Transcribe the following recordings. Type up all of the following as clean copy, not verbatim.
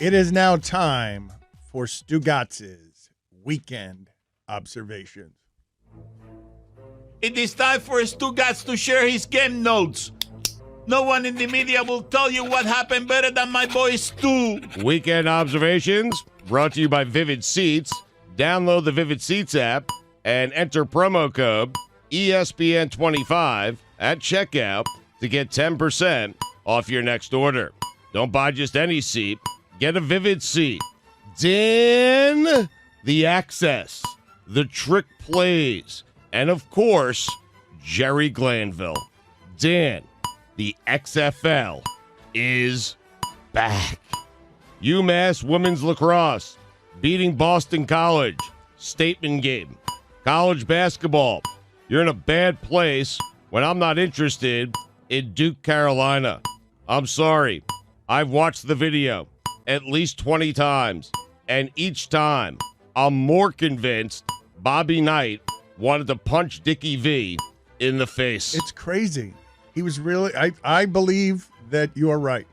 It is now time for Stugotz's weekend observations. It is time for Stugotz to share his game notes. No one in the media will tell you what happened better than my boy Stu. Weekend observations brought to you by Vivid Seats. Download the Vivid Seats app and enter promo code ESPN25 at checkout to get 10% off your next order. Don't buy just any seat. Get a Vivid seat. Dan, the access, the trick plays, and of course, Jerry Glanville. Dan, the XFL is back. UMass women's lacrosse beating Boston College. Statement game. College basketball. You're in a bad place when I'm not interested in Duke, Carolina. I'm sorry. I've watched the video at least 20 times, and each time I'm more convinced Bobby Knight wanted to punch Dickie V in the face. It's crazy. He was really, I believe that you are right.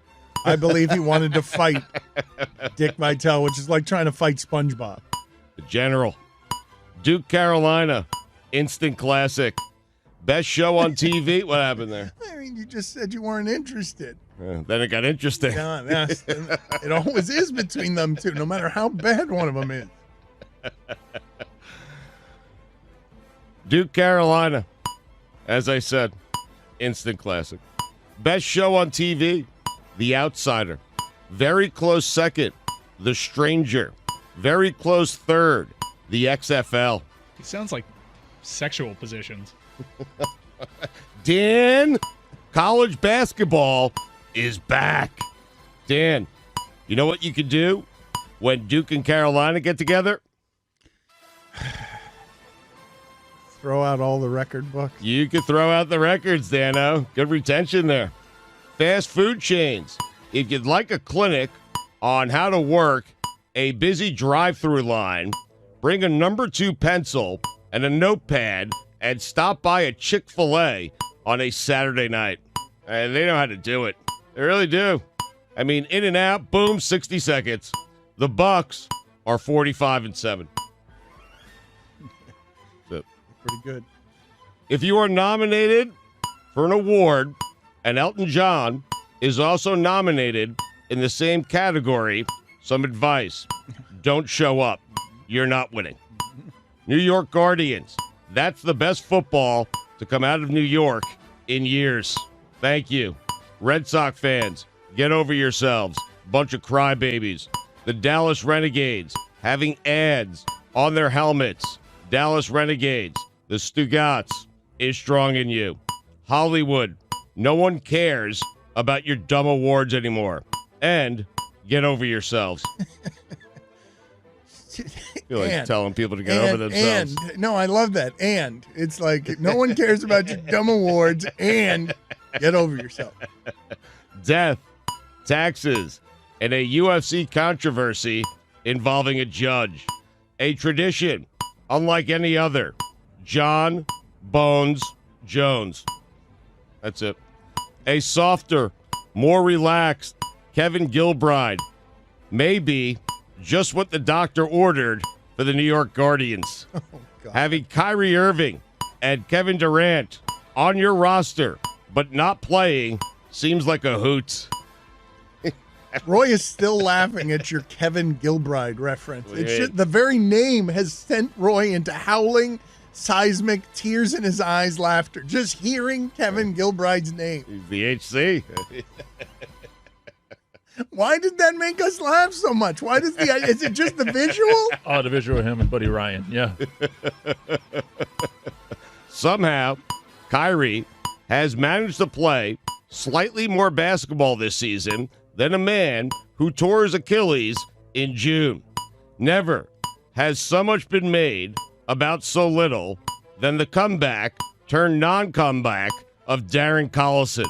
I believe he wanted to fight Dick Vitale, which is like trying to fight SpongeBob. The General. Duke, Carolina. Instant classic. Best show on TV. What happened there? I mean, you just said you weren't interested. Then it got interesting. Yes, it always is between them two, no matter how bad one of them is. Duke, Carolina. As I said, instant classic. Best show on TV, The Outsider. Very close second, The Stranger. Very close third, The XFL. It sounds like sexual positions. Dan, college basketball is back. Dan, you know what you can do when Duke and Carolina get together? Throw out all the record books. You can throw out the records, Dano. Good retention there. Fast food chains. If you'd like a clinic on how to work a busy drive-through line, bring a number 2 pencil and a notepad and stop by a Chick-fil-A on a Saturday night. And they know how to do it. They really do. I mean, in and out, boom, 60 seconds. The Bucks are 45-7. Pretty good. If you are nominated for an award, and Elton John is also nominated in the same category, some advice: don't show up. You're not winning. New York Guardians. That's the best football to come out of New York in years. Thank you. Red Sox fans, get over yourselves. Bunch of crybabies. The Dallas Renegades having ads on their helmets. Dallas Renegades. The Stugotz is strong in you. Hollywood, no one cares about your dumb awards anymore. And get over yourselves. I feel like telling people to get over themselves. No, I love that. And it's like no one cares about your dumb awards and get over yourself. Death, taxes, and a UFC controversy involving a judge. A tradition unlike any other. John Bones Jones. That's it. A softer, more relaxed Kevin Gilbride may be just what the doctor ordered for the New York Guardians. Oh, God. Having Kyrie Irving and Kevin Durant on your roster but not playing seems like a hoot. Roy is still laughing at your Kevin Gilbride reference. The very name has sent Roy into howling, seismic, tears in his eyes laughter. Just hearing Kevin Gilbride's name. He's the HC. Why did that make us laugh so much? Why does is it just the visual? Oh, the visual of him and Buddy Ryan, yeah. Somehow, Kyrie has managed to play slightly more basketball this season than a man who tore his Achilles in June. Never has so much been made about so little than the comeback turned non-comeback of Darren Collison.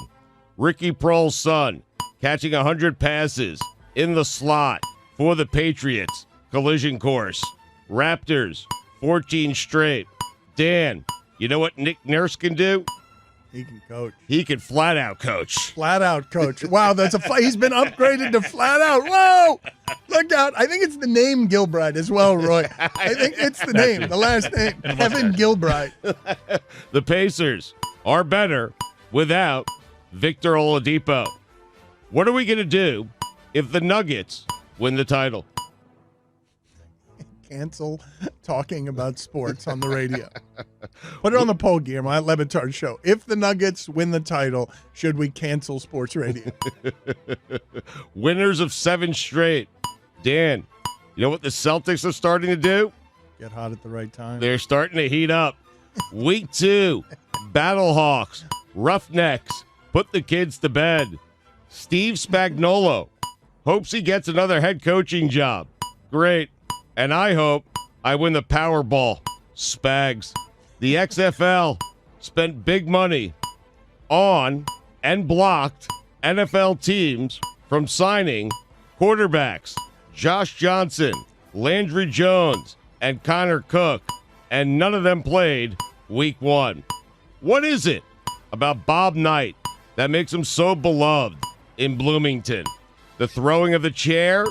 Ricky Prohl's son catching 100 passes in the slot for the Patriots. Collision course. Raptors, 14 straight. Dan, you know what Nick Nurse can do? He can coach. He can flat out coach. Flat out coach. Wow, that's he's been upgraded to flat out. Whoa! Look out. I think it's the name Gilbride as well, Roy. I think it's the name, the last name, Kevin Gilbride. The Pacers are better without Victor Oladipo. What are we going to do if the Nuggets win the title? Cancel talking about sports on the radio. Put it on the poll, Guillermo, at LeBatard Show. If the Nuggets win the title, should we cancel sports radio? Winners of 7 straight. Dan, you know what the Celtics are starting to do? Get hot at the right time. They're starting to heat up. Week 2, Battlehawks, Roughnecks, put the kids to bed. Steve Spagnuolo hopes he gets another head coaching job. Great. And I hope I win the Powerball. Spags. The XFL spent big money on and blocked NFL teams from signing quarterbacks Josh Johnson, Landry Jones, and Connor Cook, and none of them played week 1. What is it about Bob Knight that makes him so beloved in Bloomington? The throwing of the chair?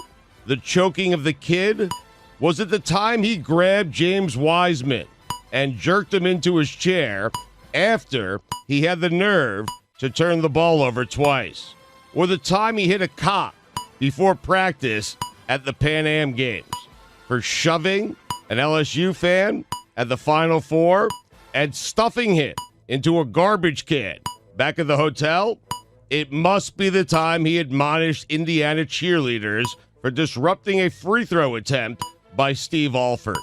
The choking of the kid? Was it the time he grabbed James Wiseman and jerked him into his chair after he had the nerve to turn the ball over twice? Or the time he hit a cop before practice at the Pan Am Games for shoving an LSU fan at the Final Four and stuffing him into a garbage can back at the hotel? It must be the time he admonished Indiana cheerleaders for disrupting a free throw attempt by Steve Alford.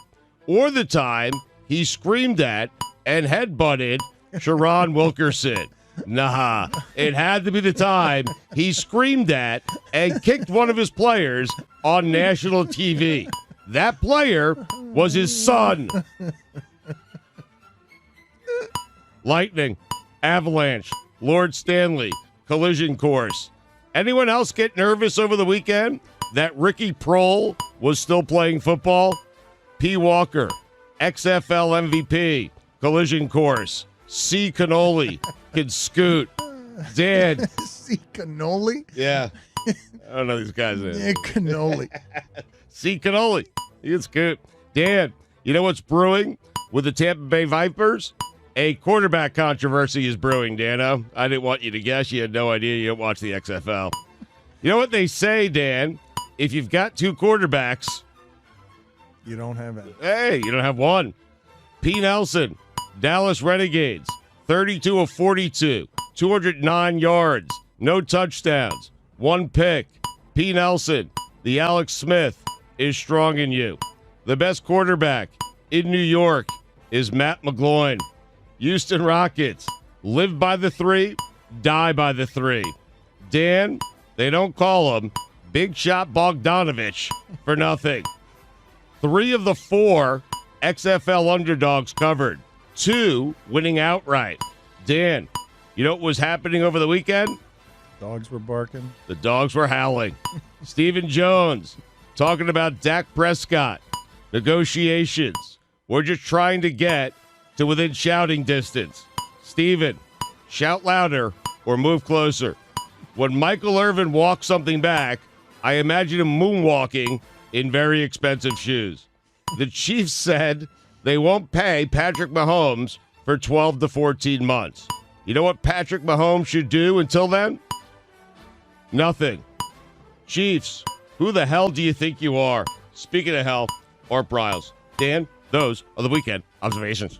Or the time he screamed at and headbutted Sharon Wilkerson. Nah, it had to be the time he screamed at and kicked one of his players on national TV. That player was his son. Lightning, Avalanche, Lord Stanley, Collision Course. Anyone else get nervous over the weekend that Ricky Prohl was still playing football? P. Walker, XFL MVP, Collision Course. C. Cannoli can scoot. Dan. C. Cannoli? Yeah. I don't know these guys. Yeah, Cannoli. C. Cannoli. He can scoot. Dan, you know what's brewing with the Tampa Bay Vipers? A quarterback controversy is brewing, Dano. I didn't want you to guess. You had no idea. You don't watch the XFL. You know what they say, Dan? If you've got 2 quarterbacks, You don't have it. hey, you don't have one. P. Nelson, Dallas Renegades, 32 of 42, 209 yards, no touchdowns, 1 pick. P. Nelson, the Alex Smith is strong in you. The best quarterback in New York is Matt McGloin. Houston Rockets, live by the 3, die by the 3. Dan, they don't call him Big Shot Bogdanovich for nothing. 3 of the 4 XFL underdogs covered. 2 winning outright. Dan, you know what was happening over the weekend? Dogs were barking. The dogs were howling. Stephen Jones talking about Dak Prescott. Negotiations. We're just trying to get to within shouting distance. Stephen, shout louder or move closer. When Michael Irvin walks something back, I imagine him moonwalking in very expensive shoes. The Chiefs said they won't pay Patrick Mahomes for 12 to 14 months. You know what Patrick Mahomes should do until then? Nothing. Chiefs, who the hell do you think you are? Speaking of hell, Art Briles. Dan, those are the weekend observations.